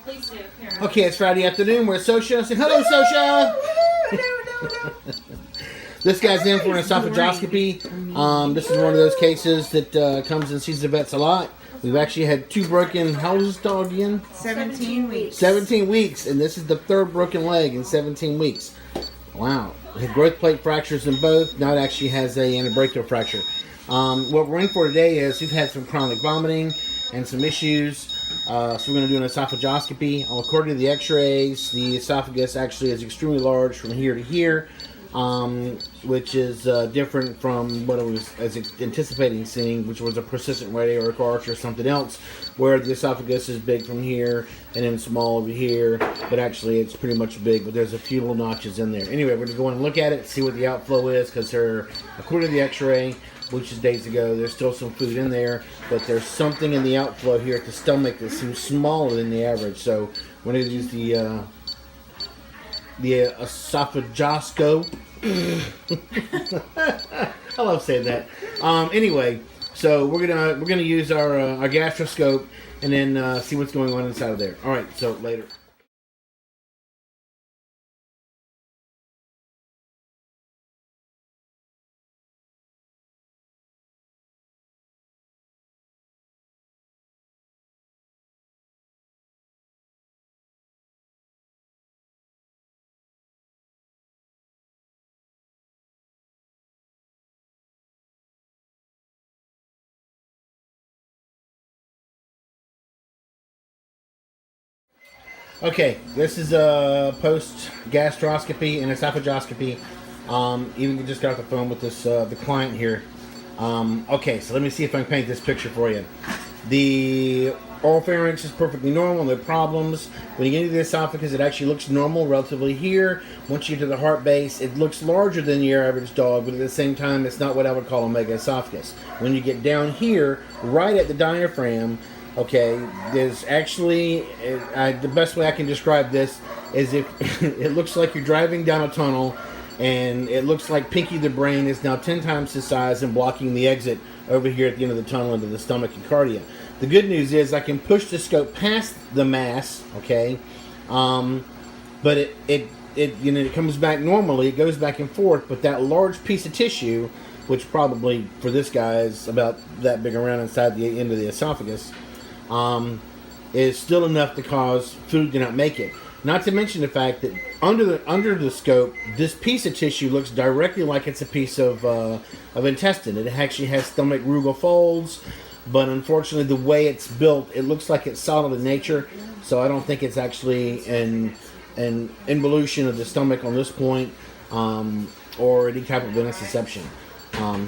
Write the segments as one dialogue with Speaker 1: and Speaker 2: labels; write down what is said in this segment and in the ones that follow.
Speaker 1: Please do. Here.
Speaker 2: Okay, it's Friday afternoon. We're at Sosha. Say hello, Sosha. This guy's in for an esophagoscopy. This is one of those cases that comes and sees the vets a lot. We've actually had 2 broken. How old is this dog again?
Speaker 3: 17 weeks.
Speaker 2: 17 weeks, and this is the 3rd broken leg in 17 weeks. Wow. It had growth plate fractures in both. Now it actually has a antebrachial fracture. What we're in for today is we've had some chronic vomiting and some issues. So we're going to do an esophagoscopy. According to the x-rays, the esophagus actually is extremely large from here to here, which is different from what I was anticipating seeing, which was a persistent radiatic arch or something else, where the esophagus is big from here and then small over here, but actually it's pretty much big, but there's a few little notches in there. Anyway, we're going to go in and look at it, see what the outflow is, because according to the x-ray, which is days ago, there's still some food in there, but there's something in the outflow here at the stomach that seems smaller than the average. So we're going to use the esophagoscope. I love saying that. Anyway, so we're gonna use our gastroscope and then see what's going on inside of there. All right, so later. Okay, this is a post-gastroscopy and esophagoscopy. Even just got off the phone with this the client here. Okay, so let me see if I can paint this picture for you. The oropharynx is perfectly normal, no problems. When you get into the esophagus, it actually looks normal relatively here. Once you get to the heart base, it looks larger than your average dog, but at the same time, it's not what I would call a mega esophagus. When you get down here, right at the diaphragm, okay, there's actually, the best way I can describe this is if it looks like you're driving down a tunnel and it looks like Pinky the brain is now 10 times the size and blocking the exit over here at the end of the tunnel into the stomach and cardia. The good news is I can push the scope past the mass, okay, but it comes back normally, it goes back and forth, but that large piece of tissue, which probably for this guy is about that big around inside the end of the esophagus, is still enough to cause food to not make it. Not to mention the fact that under the scope, this piece of tissue looks directly like it's a piece of intestine. It actually has stomach rugal folds, but unfortunately the way it's built, it looks like it's solid in nature, so I don't think it's actually an involution of the stomach on this point, or any type of intussusception.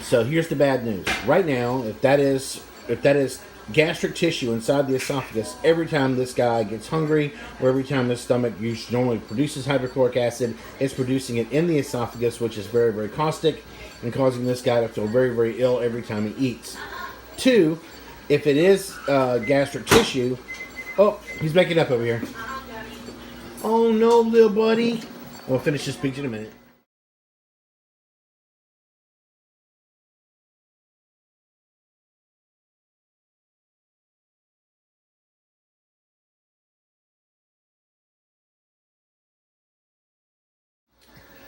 Speaker 2: So here's the bad news. Right now, if that is gastric tissue inside the esophagus, every time this guy gets hungry or every time his stomach normally produces hydrochloric acid, it's producing it in the esophagus, which is very, very caustic and causing this guy to feel very, very ill every time he eats. 2, if it is gastric tissue, oh, he's making up over here. Oh no, little buddy. We'll finish this speech in a minute.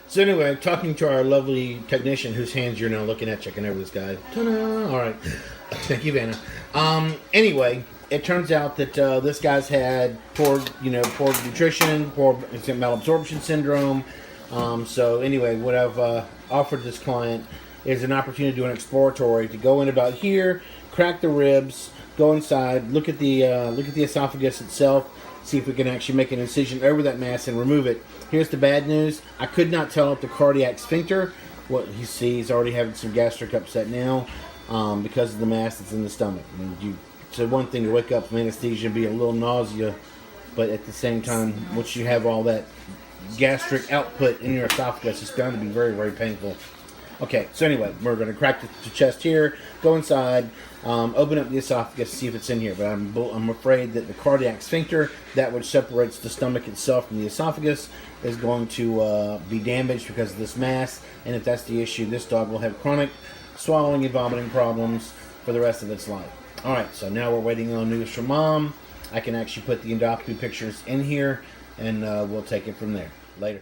Speaker 2: So anyway, I'm talking to our lovely technician whose hands you're now looking at, checking over this guy. Ta-da! All right. Thank you, Vanna. Anyway, it turns out that this guy's had poor nutrition, poor malabsorption syndrome. So anyway, what I've offered this client is an opportunity to do an exploratory, to go in about here, crack the ribs, go inside, look at the esophagus itself, see if we can actually make an incision over that mass and remove it. Here's the bad news. I could not tell if the cardiac sphincter, what he sees, already having some gastric upset now because of the mass that's in the stomach. I mean, it's one thing to wake up from anesthesia and be a little nausea, but at the same time, once you have all that gastric output in your esophagus, it's going to be very, very painful. Okay, so anyway, we're going to crack the chest here, go inside, open up the esophagus, see if it's in here. But I'm afraid that the cardiac sphincter, that which separates the stomach itself from the esophagus, is going to be damaged because of this mass. And if that's the issue, this dog will have chronic swallowing and vomiting problems for the rest of its life. All right, so now we're waiting on news from Mom. I can actually put the endoscopy pictures in here, and we'll take it from there. Later.